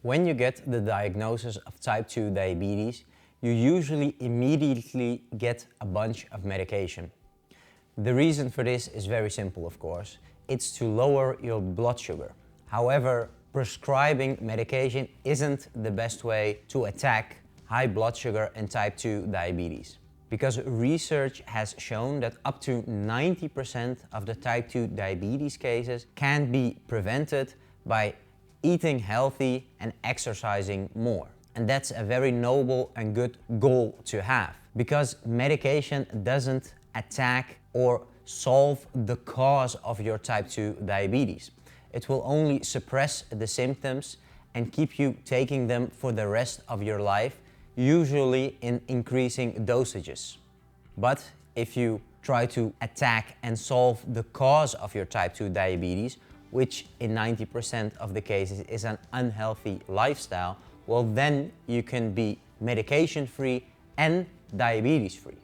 When you get the diagnosis of type 2 diabetes, you usually immediately get a bunch of medication. The reason for this is very simple, of course. It's to lower your blood sugar. However, prescribing medication isn't the best way to attack high blood sugar and type 2 diabetes. Because research has shown that up to 90% of the type 2 diabetes cases can be prevented by eating healthy and exercising more. And that's a very noble and good goal to have, because medication doesn't attack or solve the cause of your type 2 diabetes. It will only suppress the symptoms and keep you taking them for the rest of your life, usually in increasing dosages. But if you try to attack and solve the cause of your type 2 diabetes, which in 90% of the cases is an unhealthy lifestyle, well, then you can be medication-free and diabetes-free.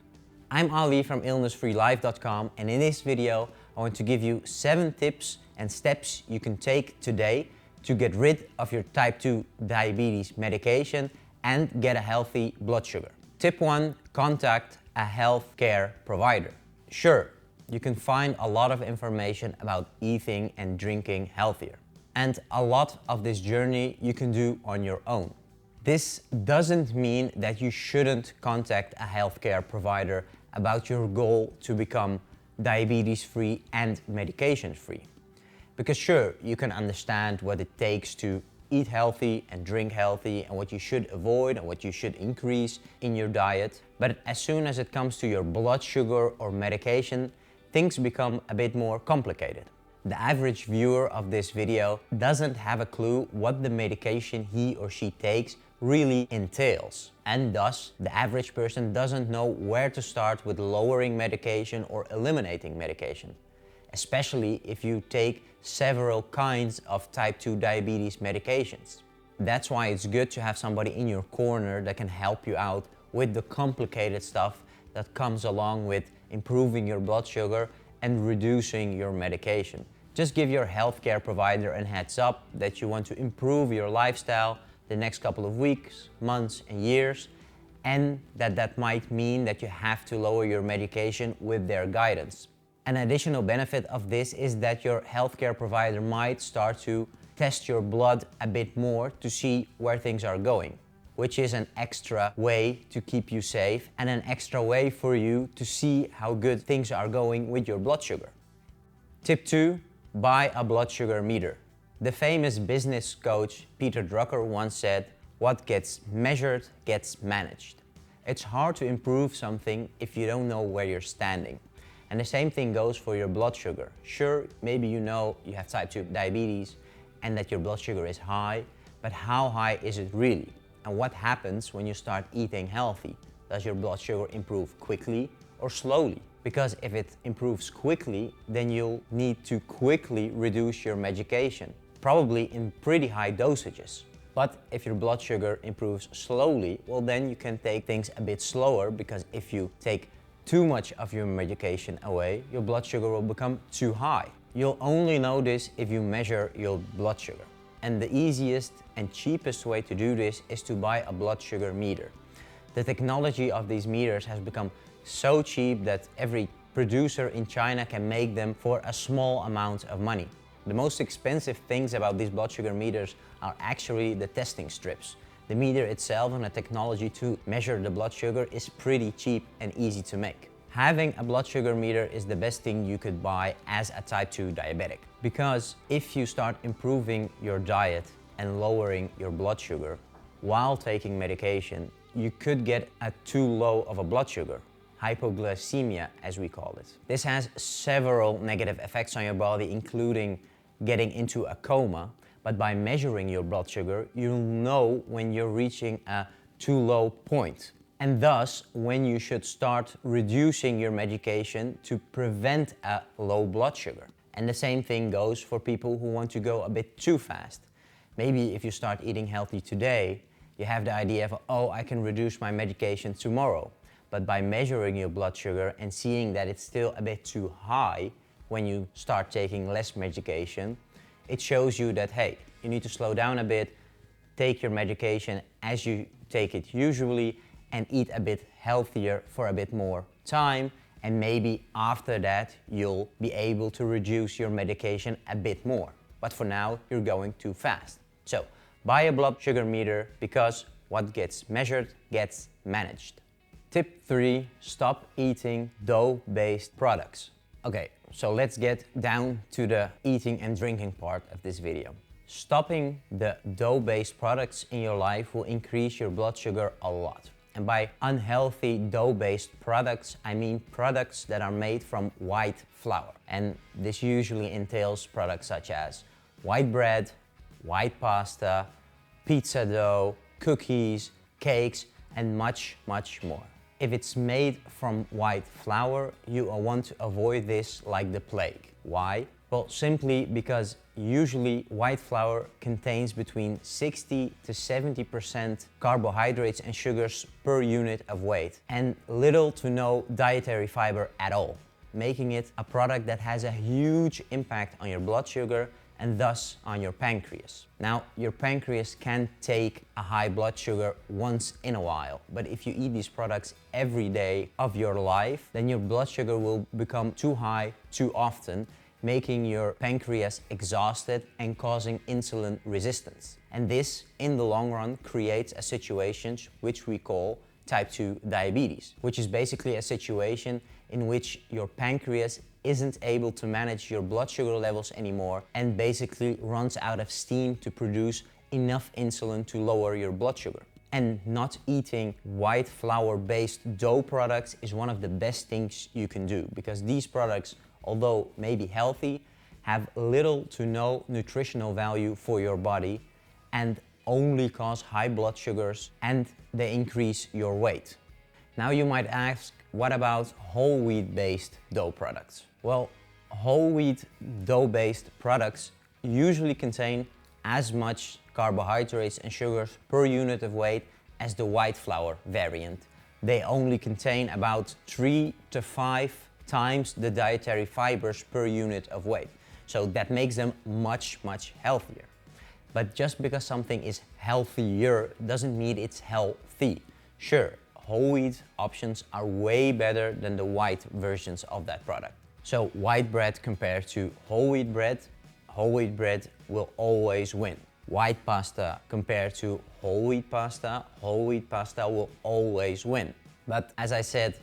I'm Ali from illnessfreelife.com, and in this video I want to give you 7 tips and steps you can take today to get rid of your type 2 diabetes medication and get a healthy blood sugar. Tip 1, contact a healthcare provider. Sure, you can find a lot of information about eating and drinking healthier. And a lot of this journey you can do on your own. This doesn't mean that you shouldn't contact a healthcare provider about your goal to become diabetes-free and medication-free. Because sure, you can understand what it takes to eat healthy and drink healthy and what you should avoid and what you should increase in your diet. But as soon as it comes to your blood sugar or medication, things become a bit more complicated. The average viewer of this video doesn't have a clue what the medication he or she takes really entails. And thus, the average person doesn't know where to start with lowering medication or eliminating medication, especially if you take several kinds of type 2 diabetes medications. That's why it's good to have somebody in your corner that can help you out with the complicated stuff that comes along with improving your blood sugar and reducing your medication. Just give your healthcare provider a heads up that you want to improve your lifestyle the next couple of weeks, months, and years, and that might mean that you have to lower your medication with their guidance. An additional benefit of this is that your healthcare provider might start to test your blood a bit more to see where things are going, which is an extra way to keep you safe and an extra way for you to see how good things are going with your blood sugar. Tip 2, buy a blood sugar meter. The famous business coach Peter Drucker once said, "What gets measured gets managed." It's hard to improve something if you don't know where you're standing. And the same thing goes for your blood sugar. Sure, maybe you know you have type 2 diabetes and that your blood sugar is high, but how high is it really? And what happens when you start eating healthy? Does your blood sugar improve quickly or slowly? Because if it improves quickly, then you'll need to quickly reduce your medication, probably in pretty high dosages. But if your blood sugar improves slowly, well, then you can take things a bit slower, because if you take too much of your medication away, your blood sugar will become too high. You'll only know this if you measure your blood sugar. And the easiest and cheapest way to do this is to buy a blood sugar meter. The technology of these meters has become so cheap that every producer in China can make them for a small amount of money. The most expensive things about these blood sugar meters are actually the testing strips. The meter itself and the technology to measure the blood sugar is pretty cheap and easy to make. Having a blood sugar meter is the best thing you could buy as a type 2 diabetic. Because if you start improving your diet and lowering your blood sugar while taking medication, you could get a too low of a blood sugar. Hypoglycemia, as we call it. This has several negative effects on your body, including getting into a coma. But by measuring your blood sugar, you'll know when you're reaching a too low point. And thus, when you should start reducing your medication to prevent a low blood sugar. And the same thing goes for people who want to go a bit too fast. Maybe if you start eating healthy today, you have the idea of, oh, I can reduce my medication tomorrow. But by measuring your blood sugar and seeing that it's still a bit too high when you start taking less medication, it shows you that, hey, you need to slow down a bit, take your medication as you take it usually and eat a bit healthier for a bit more time, and maybe after that you'll be able to reduce your medication a bit more. But for now, you're going too fast. So buy a blood sugar meter, because what gets measured gets managed. Tip 3, stop eating dough-based products. Okay, so let's get down to the eating and drinking part of this video. Stopping the dough-based products in your life will increase your blood sugar a lot. And by unhealthy dough-based products, I mean products that are made from white flour. And this usually entails products such as white bread, white pasta, pizza dough, cookies, cakes, and much, much more. If it's made from white flour, you want to avoid this like the plague. Why? Well, simply because usually white flour contains between 60 to 70% carbohydrates and sugars per unit of weight, and little to no dietary fiber at all, making it a product that has a huge impact on your blood sugar and thus on your pancreas. Now, your pancreas can take a high blood sugar once in a while, but if you eat these products every day of your life, then your blood sugar will become too high too often, making your pancreas exhausted and causing insulin resistance. And this, in the long run, creates a situation which we call type 2 diabetes, which is basically a situation in which your pancreas isn't able to manage your blood sugar levels anymore and basically runs out of steam to produce enough insulin to lower your blood sugar. And not eating white flour-based dough products is one of the best things you can do, because these products, although maybe healthy, have little to no nutritional value for your body and only cause high blood sugars, and they increase your weight. Now you might ask, what about whole wheat based dough products? Well, whole wheat dough based products usually contain as much carbohydrates and sugars per unit of weight as the white flour variant. They only contain about 3 to 5 times the dietary fibers per unit of weight. So that makes them much, much healthier. But just because something is healthier doesn't mean it's healthy. Sure, whole wheat options are way better than the white versions of that product. So white bread compared to whole wheat bread will always win. White pasta compared to whole wheat pasta will always win. But as I said,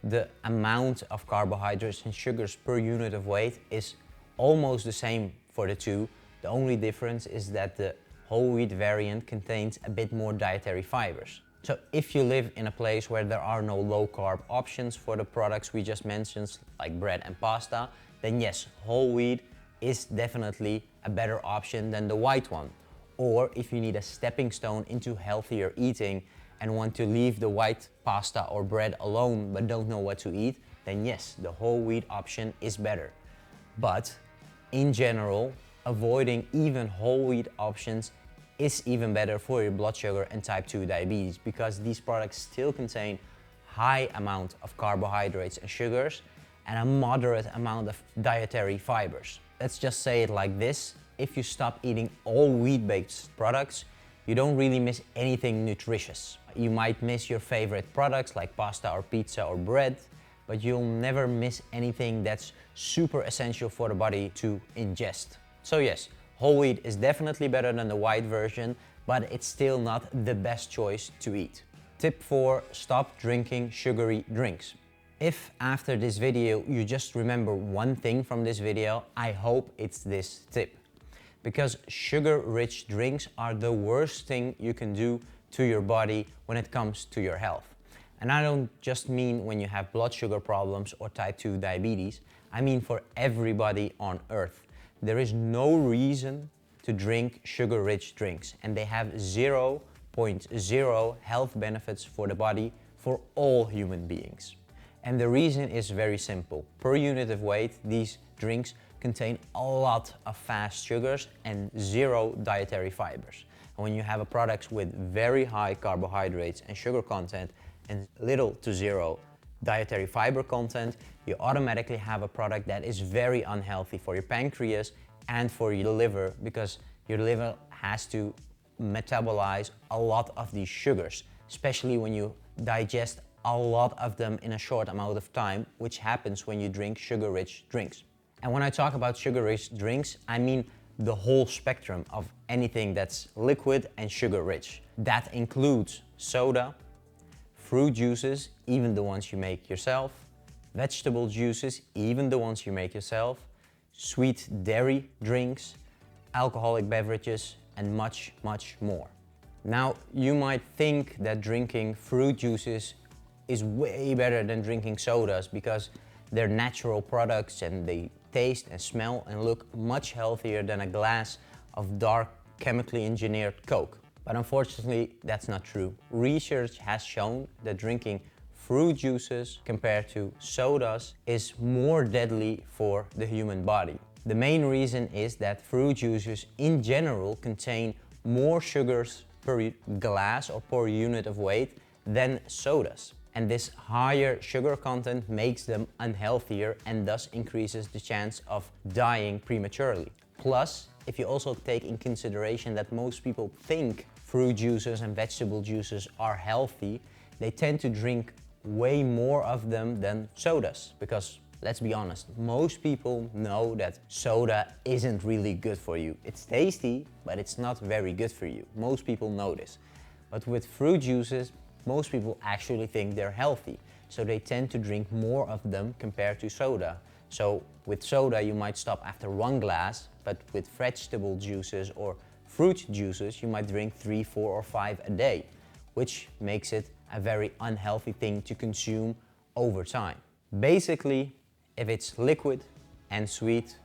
the amount of carbohydrates and sugars per unit of weight is almost the same for the two. The only difference is that the whole wheat variant contains a bit more dietary fibers. So if you live in a place where there are no low carb options for the products we just mentioned, like bread and pasta, then yes, whole wheat is definitely a better option than the white one. Or if you need a stepping stone into healthier eating and want to leave the white pasta or bread alone but don't know what to eat, then yes, the whole wheat option is better. But in general, avoiding even whole wheat options is even better for your blood sugar and type 2 diabetes, because these products still contain high amount of carbohydrates and sugars and a moderate amount of dietary fibers. Let's just say it like this: if you stop eating all wheat-based products, you don't really miss anything nutritious. You might miss your favorite products like pasta or pizza or bread, but you'll never miss anything that's super essential for the body to ingest. So yes, whole wheat is definitely better than the white version, but it's still not the best choice to eat. Tip 4, stop drinking sugary drinks. If after this video you just remember one thing from this video, I hope it's this tip. Because sugar-rich drinks are the worst thing you can do to your body when it comes to your health. And I don't just mean when you have blood sugar problems or type 2 diabetes, I mean for everybody on earth. There is no reason to drink sugar-rich drinks, and they have 0.0 health benefits for the body for all human beings. And the reason is very simple. Per unit of weight, these drinks contain a lot of fast sugars and 0 dietary fibers. And when you have a product with very high carbohydrates and sugar content and little to 0 dietary fiber content, you automatically have a product that is very unhealthy for your pancreas and for your liver, because your liver has to metabolize a lot of these sugars, especially when you digest a lot of them in a short amount of time, which happens when you drink sugar-rich drinks. And when I talk about sugar-rich drinks, I mean the whole spectrum of anything that's liquid and sugar-rich. That includes soda, fruit juices, even the ones you make yourself, vegetable juices, even the ones you make yourself, sweet dairy drinks, alcoholic beverages, and much, much more. Now, you might think that drinking fruit juices is way better than drinking sodas because they're natural products and they taste and smell and look much healthier than a glass of dark chemically engineered Coke. But unfortunately, that's not true. Research has shown that drinking fruit juices compared to sodas is more deadly for the human body. The main reason is that fruit juices in general contain more sugars per glass or per unit of weight than sodas. And this higher sugar content makes them unhealthier and thus increases the chance of dying prematurely. Plus, if you also take in consideration that most people think fruit juices and vegetable juices are healthy, they tend to drink way more of them than sodas. Because let's be honest, most people know that soda isn't really good for you. It's tasty, but it's not very good for you. Most people know this. But with fruit juices, most people actually think they're healthy. So they tend to drink more of them compared to soda. So with soda, you might stop after one glass, but with vegetable juices or fruit juices, you might drink 3, 4, or 5 a day, which makes it a very unhealthy thing to consume over time. Basically, if it's liquid and sweet,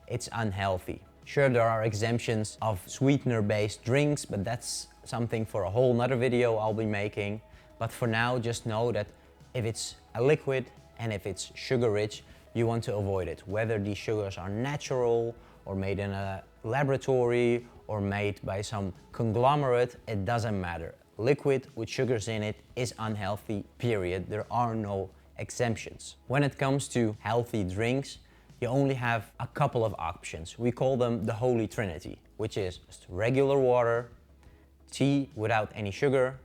it's unhealthy. Sure, there are exemptions of sweetener-based drinks, but that's something for a whole nother video I'll be making. But for now, just know that if it's a liquid and if it's sugar-rich, you want to avoid it. Whether these sugars are natural or made in a laboratory or made by some conglomerate, it doesn't matter. Liquid with sugars in it is unhealthy, period. There are no exemptions. When it comes to healthy drinks, you only have a couple of options. We call them the Holy Trinity, which is just regular water, tea without any sugar,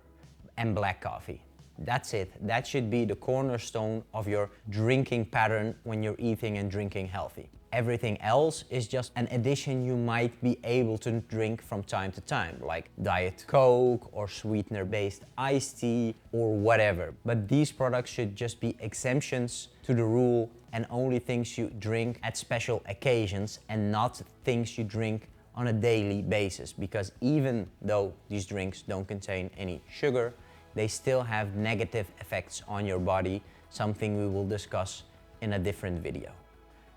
and black coffee. That's it. That should be the cornerstone of your drinking pattern when you're eating and drinking healthy. Everything else is just an addition you might be able to drink from time to time, like Diet Coke or sweetener-based iced tea or whatever. But these products should just be exemptions to the rule and only things you drink at special occasions and not things you drink on a daily basis. Because even though these drinks don't contain any sugar, they still have negative effects on your body, something we will discuss in a different video.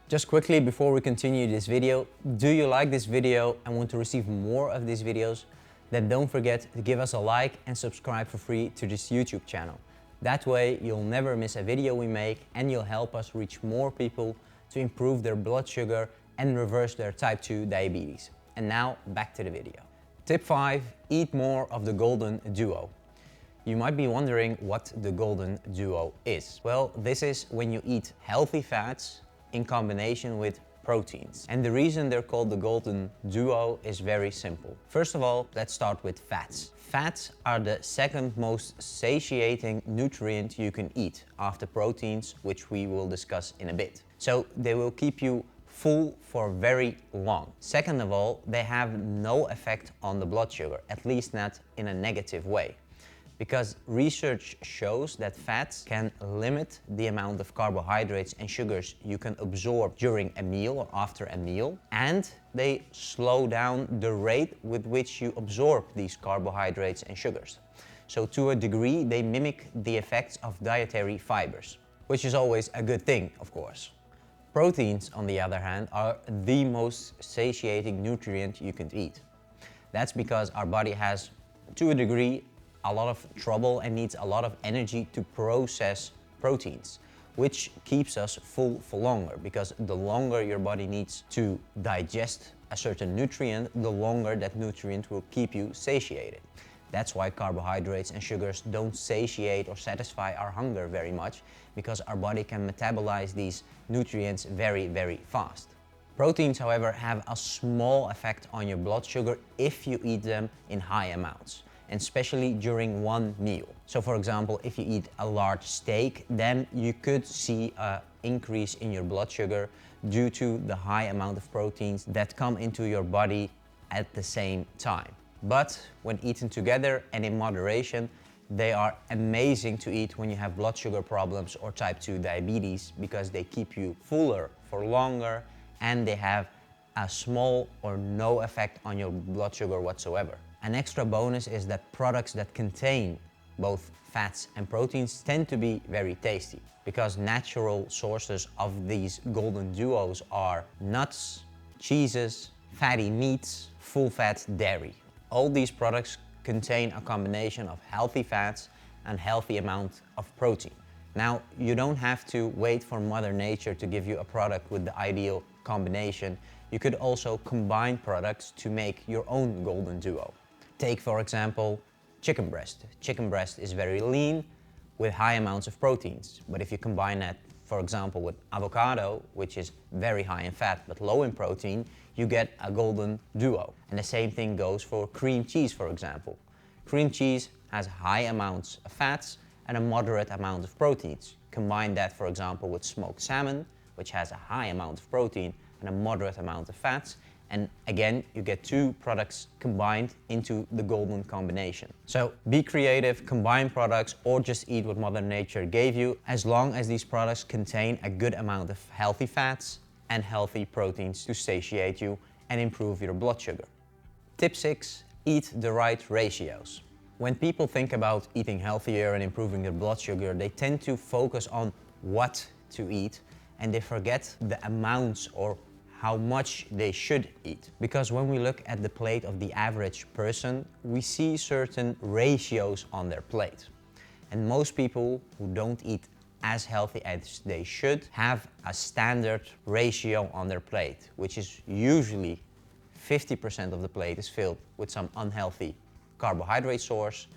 Just quickly before we continue this video, do you like this video and want to receive more of these videos? Then don't forget to give us a like and subscribe for free to this YouTube channel. That way you'll never miss a video we make and you'll help us reach more people to improve their blood sugar and reverse their type 2 diabetes. And now back to the video. Tip 5, eat more of the golden duo. You might be wondering what the golden duo is. Well, this is when you eat healthy fats in combination with proteins. And the reason they're called the golden duo is very simple. First of all, let's start with fats. Fats are the second most satiating nutrient you can eat after proteins, which we will discuss in a bit. So they will keep you full for very long. Second of all, they have no effect on the blood sugar, at least not in a negative way. Because research shows that fats can limit the amount of carbohydrates and sugars you can absorb during a meal or after a meal, and they slow down the rate with which you absorb these carbohydrates and sugars. So to a degree, they mimic the effects of dietary fibers, which is always a good thing, of course. Proteins, on the other hand, are the most satiating nutrient you can eat. That's because our body has, to a degree, a lot of trouble and needs a lot of energy to process proteins, which keeps us full for longer, because the longer your body needs to digest a certain nutrient, the longer that nutrient will keep you satiated. That's why carbohydrates and sugars don't satiate or satisfy our hunger very much, because our body can metabolize these nutrients very, very fast. Proteins, however, have a small effect on your blood sugar if you eat them in high amounts, and especially during one meal. So for example, if you eat a large steak, then you could see an increase in your blood sugar due to the high amount of proteins that come into your body at the same time. But when eaten together and in moderation, they are amazing to eat when you have blood sugar problems or type 2 diabetes, because they keep you fuller for longer and they have a small or no effect on your blood sugar whatsoever. An extra bonus is that products that contain both fats and proteins tend to be very tasty, because natural sources of these golden duos are nuts, cheeses, fatty meats, full fat dairy. All these products contain a combination of healthy fats and healthy amount of protein. Now, you don't have to wait for Mother Nature to give you a product with the ideal combination. You could also combine products to make your own golden duo. Take, for example, chicken breast. Chicken breast is very lean with high amounts of proteins. But if you combine that, for example, with avocado, which is very high in fat but low in protein, you get a golden duo. And the same thing goes for cream cheese, for example. Cream cheese has high amounts of fats and a moderate amount of proteins. Combine that, for example, with smoked salmon, which has a high amount of protein and a moderate amount of fats, and again, you get two products combined into the golden combination. So be creative, combine products, or just eat what Mother Nature gave you, as long as these products contain a good amount of healthy fats and healthy proteins to satiate you and improve your blood sugar. Tip 6, eat the right ratios. When people think about eating healthier and improving their blood sugar, they tend to focus on what to eat, and they forget the amounts or how much they should eat. Because when we look at the plate of the average person, we see certain ratios on their plate. And most people who don't eat as healthy as they should have a standard ratio on their plate, which is usually 50% of the plate is filled with some unhealthy carbohydrate source,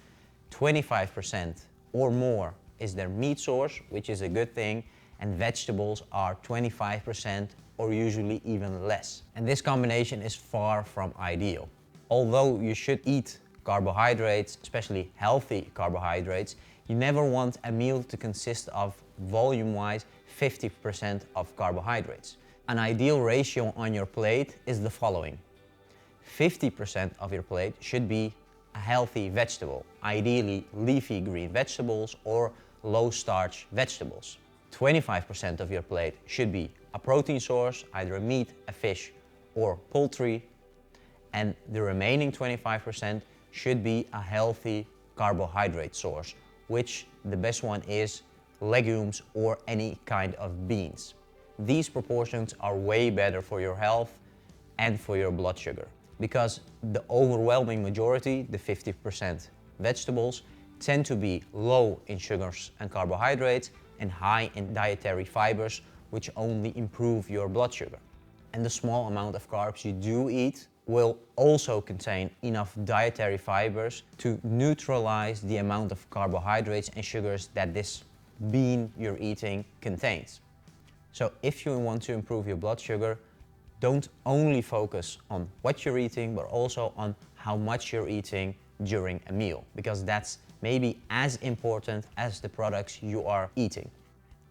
25% or more is their meat source, which is a good thing, and vegetables are 25% or usually even less. And this combination is far from ideal. Although you should eat carbohydrates, especially healthy carbohydrates, you never want a meal to consist of, volume-wise, 50% of carbohydrates. An ideal ratio on your plate is the following. 50% of your plate should be a healthy vegetable, ideally leafy green vegetables or low-starch vegetables. 25% of your plate should be a protein source, either a meat, a fish, or poultry. And the remaining 25% should be a healthy carbohydrate source, which the best one is legumes or any kind of beans. These proportions are way better for your health and for your blood sugar, because the overwhelming majority, the 50% vegetables, tend to be low in sugars and carbohydrates and high in dietary fibers, which only improve your blood sugar. And the small amount of carbs you do eat will also contain enough dietary fibers to neutralize the amount of carbohydrates and sugars that this bean you're eating contains. So if you want to improve your blood sugar, don't only focus on what you're eating, but also on how much you're eating during a meal, because that's maybe as important as the products you are eating.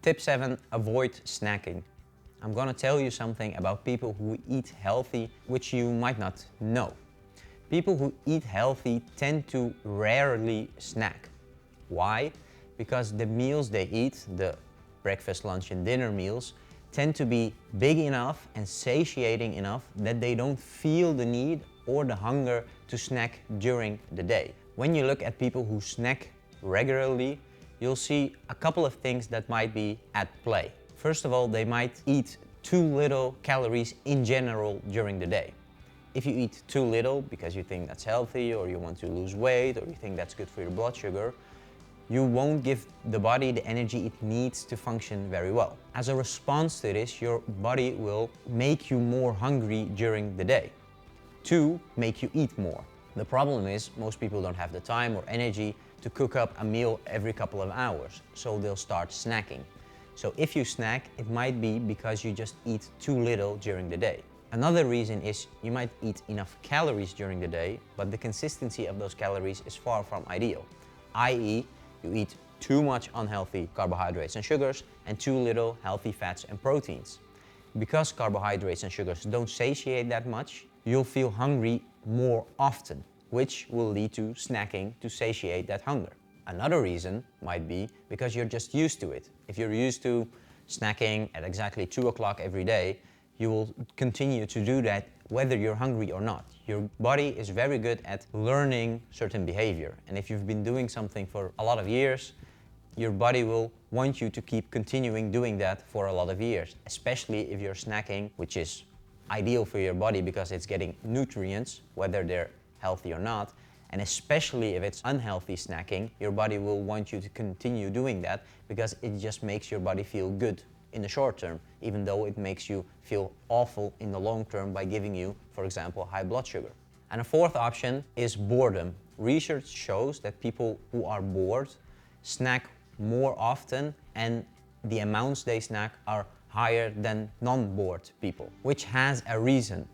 Tip 7, avoid snacking. I'm gonna tell you something about people who eat healthy, which you might not know. People who eat healthy tend to rarely snack. Why? Because the meals they eat, the breakfast, lunch, and dinner meals, tend to be big enough and satiating enough that they don't feel the need or the hunger to snack during the day. When you look at people who snack regularly, you'll see a couple of things that might be at play. First of all, they might eat too little calories in general during the day. If you eat too little because you think that's healthy, or you want to lose weight, or you think that's good for your blood sugar, you won't give the body the energy it needs to function very well. As a response to this, your body will make you more hungry during the day to make you eat more. The problem is most people don't have the time or energy to cook up a meal every couple of hours, so they'll start snacking. So if you snack, it might be because you just eat too little during the day. Another reason is you might eat enough calories during the day, but the consistency of those calories is far from ideal, i.e. you eat too much unhealthy carbohydrates and sugars and too little healthy fats and proteins. Because carbohydrates and sugars don't satiate that much, you'll feel hungry more often, which will lead to snacking to satiate that hunger. Another reason might be because you're just used to it. If you're used to snacking at exactly 2 o'clock every day, you will continue to do that whether you're hungry or not. Your body is very good at learning certain behavior. And if you've been doing something for a lot of years, your body will want you to keep continuing doing that for a lot of years, especially if you're snacking, which is ideal for your body because it's getting nutrients, whether they're healthy or not. And especially if it's unhealthy snacking, your body will want you to continue doing that because it just makes your body feel good in the short term, even though it makes you feel awful in the long term by giving you, for example, high blood sugar. And a fourth option is boredom. Research shows that people who are bored snack more often, and the amounts they snack are higher than non-bored people, which has a reason.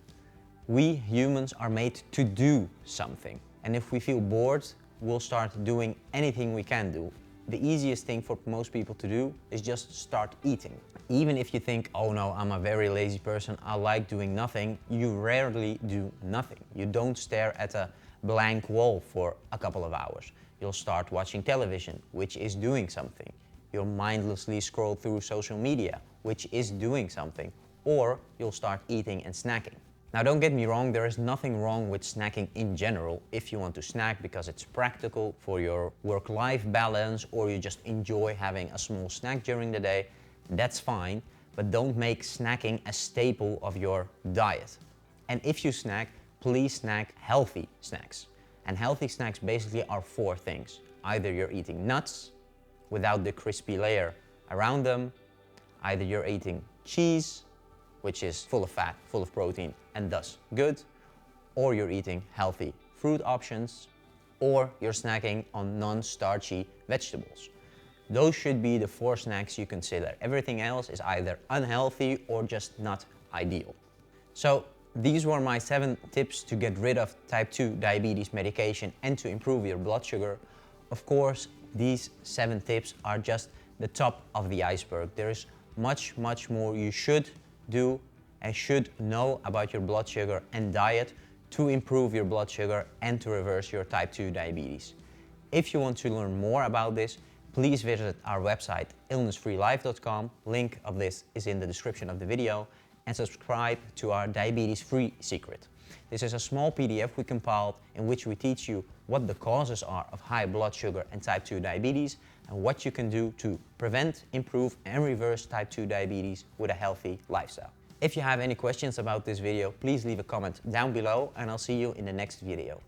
We humans are made to do something. And if we feel bored, we'll start doing anything we can do. The easiest thing for most people to do is just start eating. Even if you think, oh no, I'm a very lazy person, I like doing nothing, you rarely do nothing. You don't stare at a blank wall for a couple of hours. You'll start watching television, which is doing something. You'll mindlessly scroll through social media, which is doing something. Or you'll start eating and snacking. Now don't get me wrong, there is nothing wrong with snacking in general. If you want to snack because it's practical for your work-life balance or you just enjoy having a small snack during the day, that's fine, but don't make snacking a staple of your diet. And if you snack, please snack healthy snacks. And healthy snacks basically are 4 things. Either you're eating nuts without the crispy layer around them, either you're eating cheese, which is full of fat, full of protein, and thus good, or you're eating healthy fruit options, or you're snacking on non-starchy vegetables. Those should be the 4 snacks you consider. Everything else is either unhealthy or just not ideal. So these were my 7 tips to get rid of type 2 diabetes medication and to improve your blood sugar. Of course, these 7 tips are just the top of the iceberg. There is much more you should do and should know about your blood sugar and diet to improve your blood sugar and to reverse your type 2 diabetes. If you want to learn more about this, please visit our website illnessfreelife.com. Link of this is in the description of the video, and subscribe to our diabetes-free secret. This is a small PDF we compiled in which we teach you what the causes are of high blood sugar and type 2 diabetes and what you can do to prevent, improve and reverse type 2 diabetes with a healthy lifestyle. If you have any questions about this video, please leave a comment down below and I'll see you in the next video.